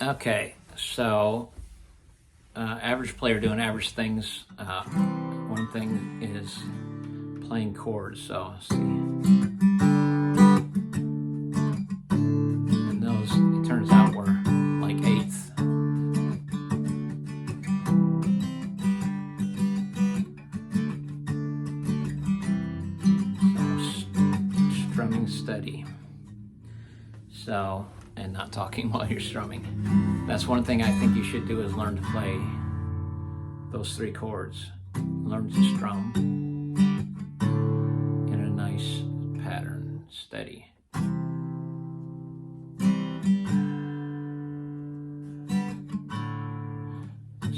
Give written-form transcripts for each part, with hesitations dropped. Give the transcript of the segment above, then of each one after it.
Okay, so average player doing average things. One thing is playing chords. So let's see, and those it turns out were like eighths. So strumming steady. So, and not talking while you're strumming. That's one thing I think you should do is learn to play those three chords. Learn to strum in a nice pattern, steady.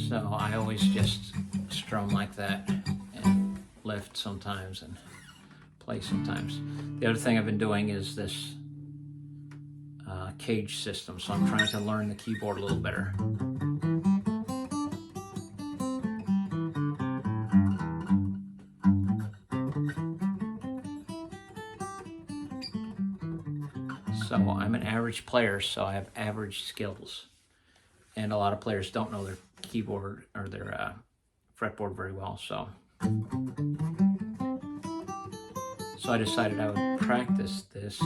So I always just strum like that and lift sometimes and play sometimes. The other thing I've been doing is this cage system, so I'm trying to learn the keyboard a little better. So I'm an average player, so I have average skills. And a lot of players don't know their keyboard or their fretboard very well, so I decided I would practice this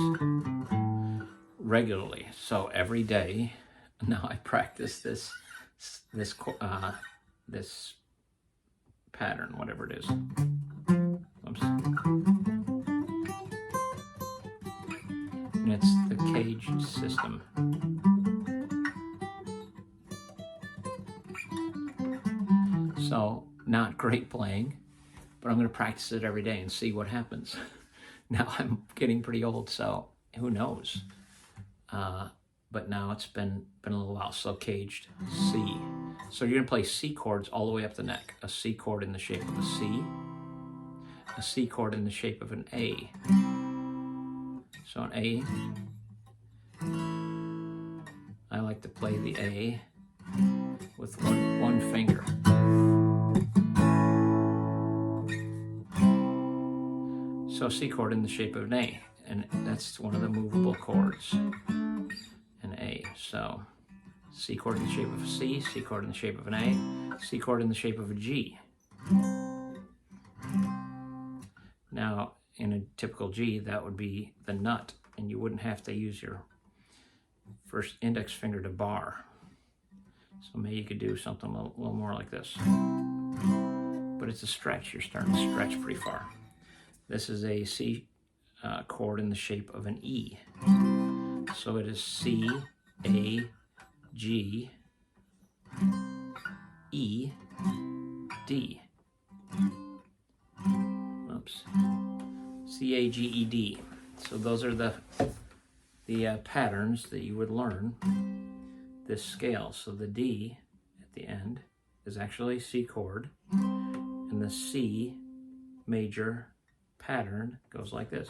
regularly. So every day now I practice this pattern, whatever it is. Oops. And it's the cage system. So not great playing, but I'm going to practice it every day and see what happens. Now I'm getting pretty old, so who knows? But now it's been a little while. So caged C. So you're going to play C chords all the way up the neck. A C chord in the shape of a C chord in the shape of an A. So an A, I like to play the A with one finger. So C chord in the shape of an A, and that's one of the movable chords, an A. So C chord in the shape of a C, C chord in the shape of an A, C chord in the shape of a G. Now, in a typical G, that would be the nut, and you wouldn't have to use your first index finger to bar. So maybe you could do something a little more like this. But it's a stretch. You're starting to stretch pretty far. This is a C chord in the shape of an E. So it is C, A, G, E, D. Oops. C, A, G, E, D. So those are the patterns that you would learn this scale. So the D at the end is actually C chord, and the C major pattern goes like this.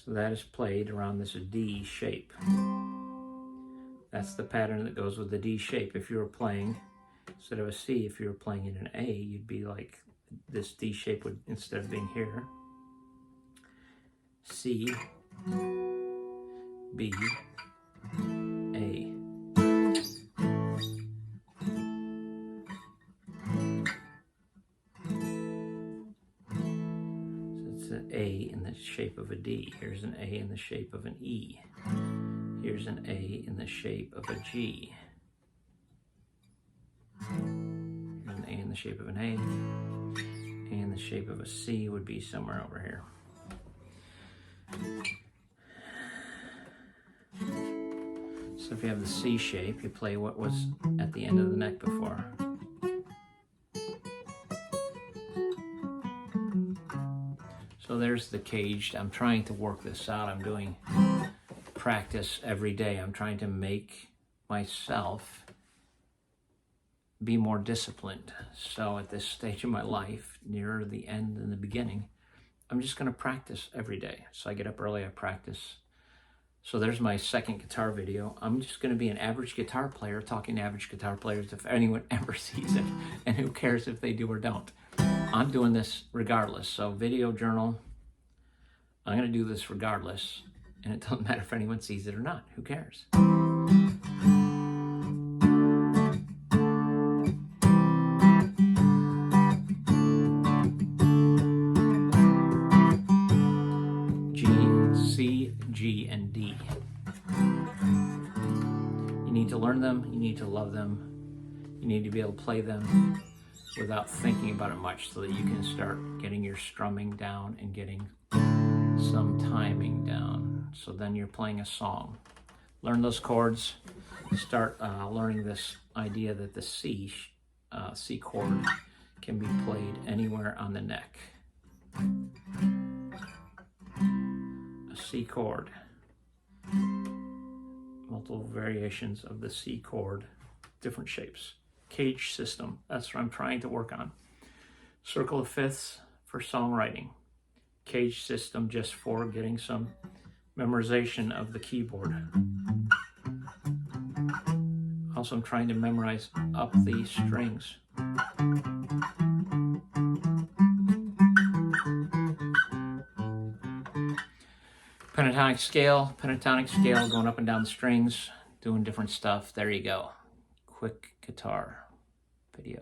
So that is played around this D shape. That's the pattern that goes with the D shape. If you were playing, instead of a C, if you were playing in an A, you'd be like, this D shape would, instead of being here, C, B, A. So it's an A in the shape of a D. Here's an A in the shape of an E. Here's an A in the shape of a G. Here's an A in the shape of an A. A in the shape of a C would be somewhere over here. So if you have the C shape, you play what was at the end of the neck before. So there's the caged. I'm trying to work this out. I'm doing practice every day. I'm trying to make myself be more disciplined. So at this stage of my life, nearer the end than the beginning, I'm just going to practice every day. So I get up early, I practice. So there's my second guitar video. I'm just going to be an average guitar player talking to average guitar players if anyone ever sees it. And who cares if they do or don't. I'm doing this regardless. So video journal, I'm going to do this regardless. And it doesn't matter if anyone sees it or not. Who cares? G, C, G, and D. You need to learn them. You need to love them. You need to be able to play them without thinking about it much so that you can start getting your strumming down and getting some timing down. So then you're playing a song. Learn those chords. Start learning this idea that the C chord can be played anywhere on the neck. A C chord. Multiple variations of the C chord, different shapes. Cage system, that's what I'm trying to work on. Circle of fifths for songwriting. Cage system just for getting some memorization of the keyboard. Also, I'm trying to memorize up the strings. Pentatonic scale, going up and down the strings, doing different stuff. There you go. Quick guitar video.